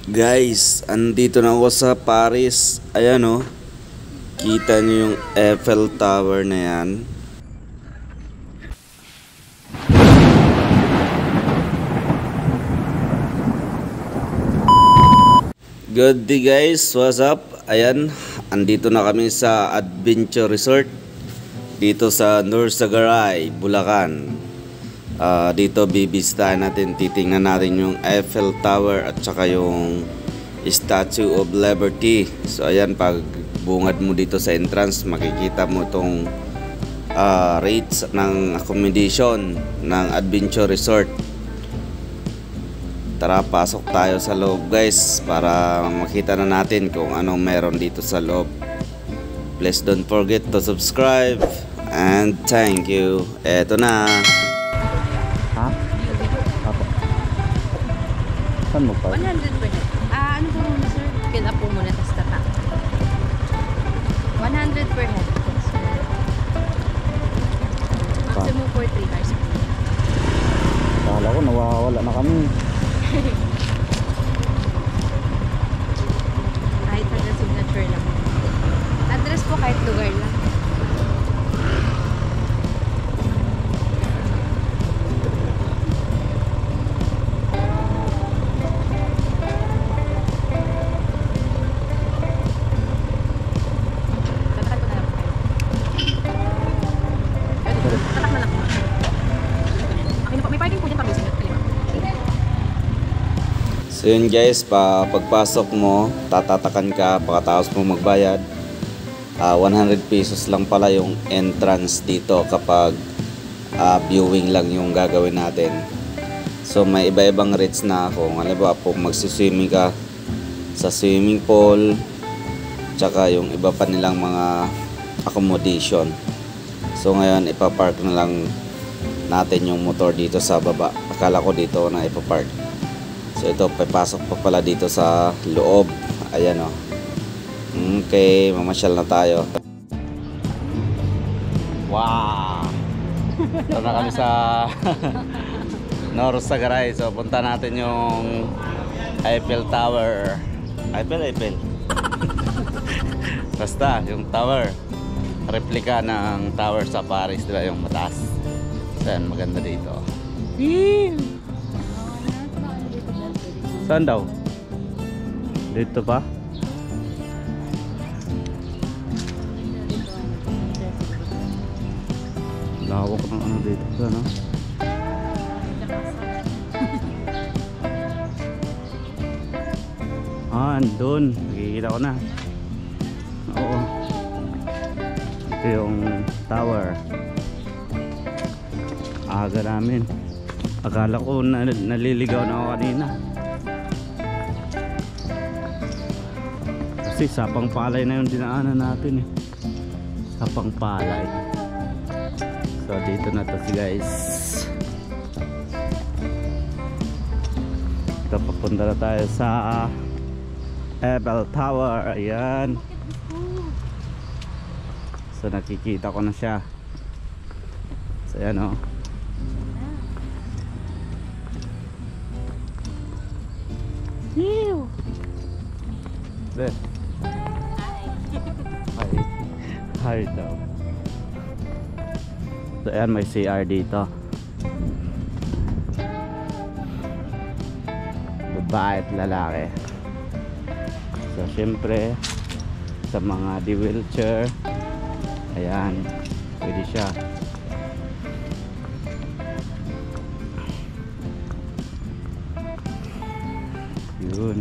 Guys, andito na ako sa Paris. Ayan o. Kita nyo yung Eiffel Tower na yan. Good day guys, what's up? Ayan, andito na kami sa Adventure Resort dito sa Norsagaray, Bulacan. Dito bibisitahin natin, titingnan natin yung Eiffel Tower at saka yung Statue of Liberty. So ayan, pag bungad mo dito sa entrance, makikita mo itong rates ng accommodation ng Adventure Resort. Tara, pasok tayo sa loob guys para makita na natin kung anong meron dito sa loob. Please don't forget to subscribe and thank you. Eto na. Ha? Apo. Saan mo pa? 100 per head. Ano po muna sir? Fill up po muna, tapos tata. 100 per head. Maximum for 3 cars. Kala ko nawawala na kami. Kahit sa signature lang. Address po kahit lugar lang. So yun guys, pagpasok mo, tatatakan ka pagkatapos mo magbayad. 100 pesos lang pala yung entrance dito kapag viewing lang yung gagawin natin. So may iba-ibang rates na kung halimbawa po magsiswimming ka sa swimming pool, tsaka yung iba pa nilang mga accommodation. So ngayon ipapark na lang natin yung motor dito sa baba. Akala ko dito na ipapark. So ito, papasok pa pala dito sa loob. Ayan o. Okay, mamasyal na tayo. Wow! Ito na kami sa Norsagaray. So punta natin yung Eiffel Tower. Eiffel. Basta, yung tower. Replika ng tower sa Paris, diba? Yung mataas. So yan, maganda dito. Saan daw? Dito pa? Lawak ng ano dito. Saan, no? Andun. Nakikita ko na. Oo. Ito yung tower. Aga namin. Akala ko naliligaw na ako kanina. Kasi sapang palay na yung dinaanan natin eh. Sapang palay. So dito na to guys. Ito, papunta na tayo sa Eiffel Tower. Ayan. So nakikita ko na siya. So ayan o. There. Hi daw. So ayan, may CR dito. Babae at lalaki. So syempre sa mga di-wheelchair, ayan, pwede siya. Yun.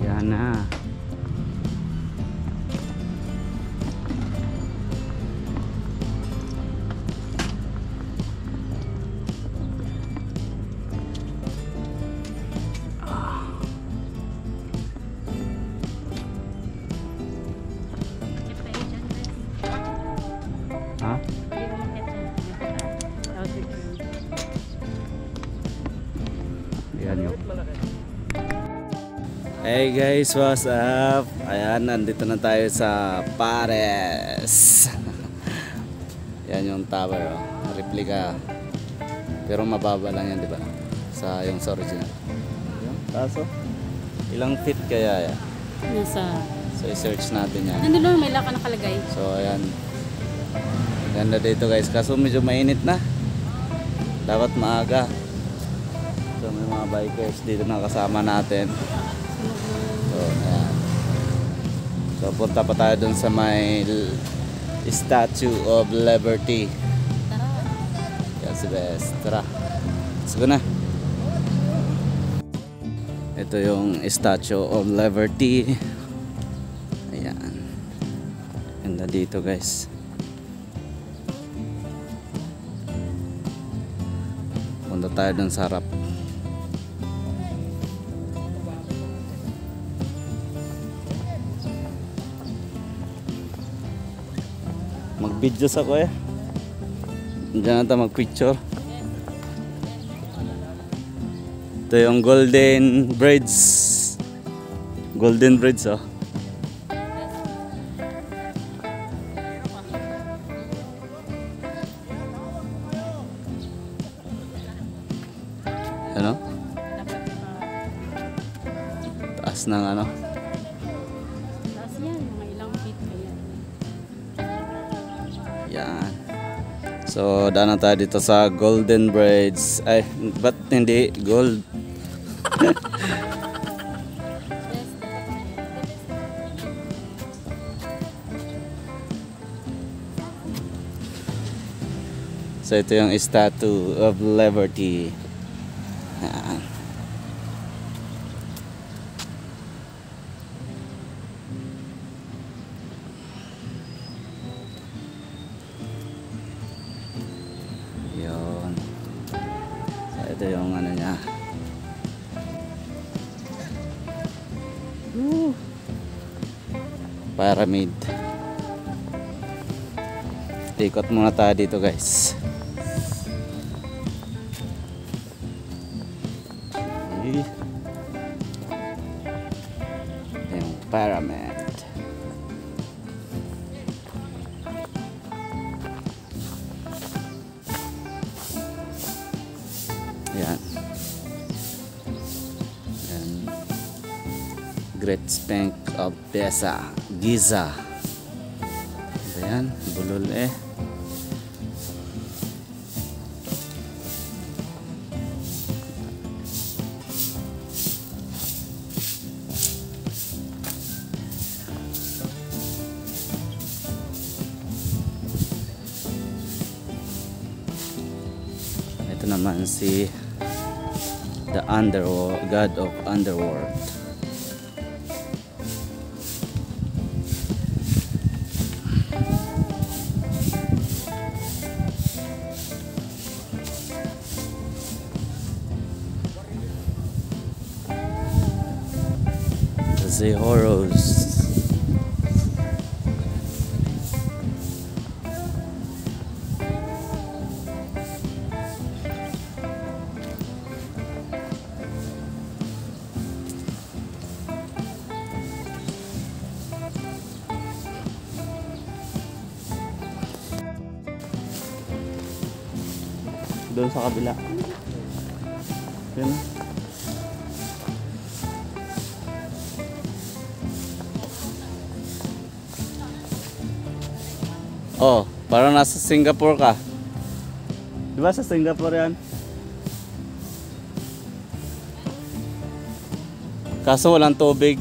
Yan na. Ha? Yan yun. Hey guys, what's up? Ayan, nandito na tayo sa Pares. Yan yung tower, oh. Replica. Pero mababa lang yan, di ba? Sa original. Kaso, ilang feet kaya yan? Nasa... So, i-search natin yan. Nandun lang, may laka nakalagay. So, ayan. Ganda dito guys. Kaso medyo mainit na. Dapat maaga. So, may mga bikers dito na kasama natin. So, ayan. So, punta pa tayo dun sa may Statue of Liberty. Tara. Yan si Bes. Tara. Let's go na. Ito yung Statue of Liberty. Ayan. Ganda dito guys. Punta tayo dun sa harap. Mag-videos ako eh. Diyan na tayo mag-picture. Ito yung Golden Bridge. Golden Bridge oh. Ano? Taas ng ano? Taas yan, mga ilang feet kaya. Yan. So, daan na tayo dito sa Golden Bridge. Ay, ba't hindi gold? So, ito yung Statue of Liberty. Yan. Yun. So, ito yung ano niya. Pyramid. Ikot muna tayo dito guys. Yung pyramid. Yan. Yan. Great Bank of Giza. Ayan, bulol eh. Ito naman si the Underworld, God of Underworld. The Horus. Doon sa kabila. Yan. Oh, parang nasa Singapore ka. Di ba sa Singapore yan? Kaso walang tubig.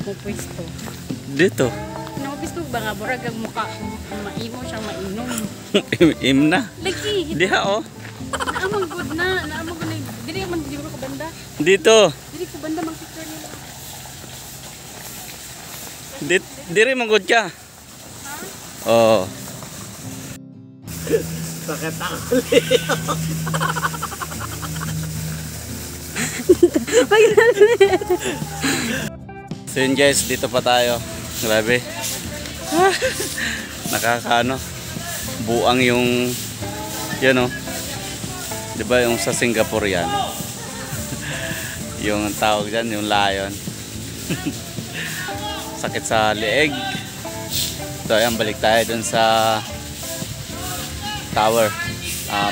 mo pwesto. Dito. Ano pwesto ba nga burag ang mukha maimo siyang mainom. Im na. Lagi. Diha oh. Naamang good na, naamang good na. Dili man di ko banda. Dito. Dili ko banda mang picture nila. Diri manggod ka. Oh. Sakit ako. So yun guys, dito pa tayo. Grabe. Nakakaano. Buang yung yun oh. 'Di ba yung sa Singapore yan? Yung tawag diyan, yung lion. Sakit sa leeg. So ayan, balik tayo dun sa tower.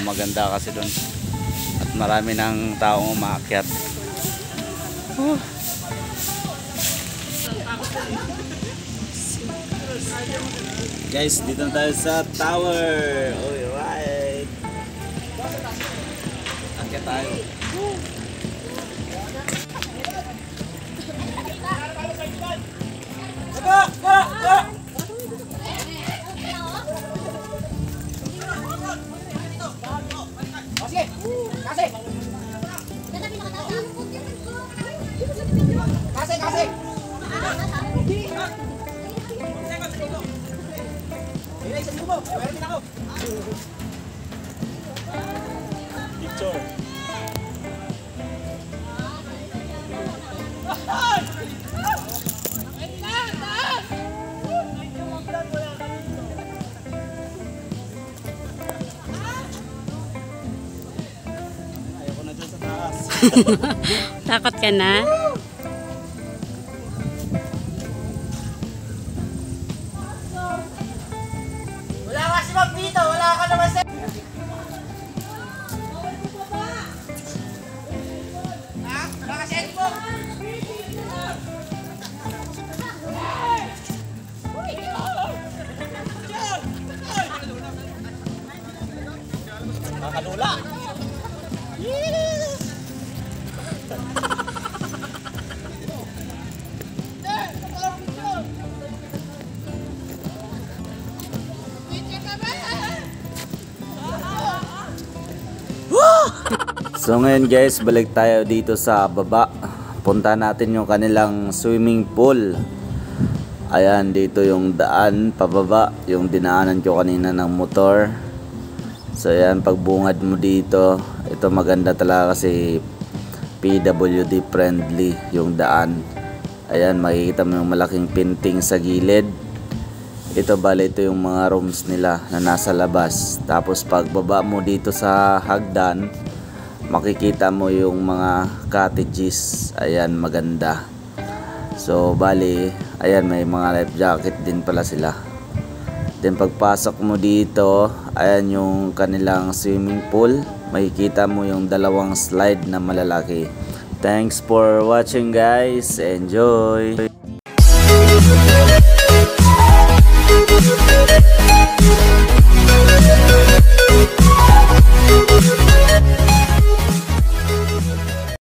Maganda kasi dun. At marami ng taong umaakyat. Guys, dito na tayo sa tower. Alright. Akyat tayo. Ayoko na dyan sa taas. Takot ka na? Wala ka si Mag dito, wala ka naman sa... Ha? Wala ka si Eddie mo? Makalula. So ngayon guys, balik tayo dito sa baba. Punta natin yung kanilang swimming pool. Ayan, dito yung daan pababa, yung dinaanan ko kanina ng motor. So ayan, pagbungad mo dito, ito maganda talaga kasi PWD friendly yung daan. Ayan, makikita mo yung malaking painting sa gilid. Ito bali, ito yung mga rooms nila na nasa labas. Tapos pagbaba mo dito sa hagdan, makikita mo yung mga cottages. Ayan, maganda. So bali, ayan, may mga life jacket din pala sila. Then pagpasok mo dito, ayan yung kanilang swimming pool. Makikita mo yung dalawang slide na malalaki. Thanks for watching guys. Enjoy!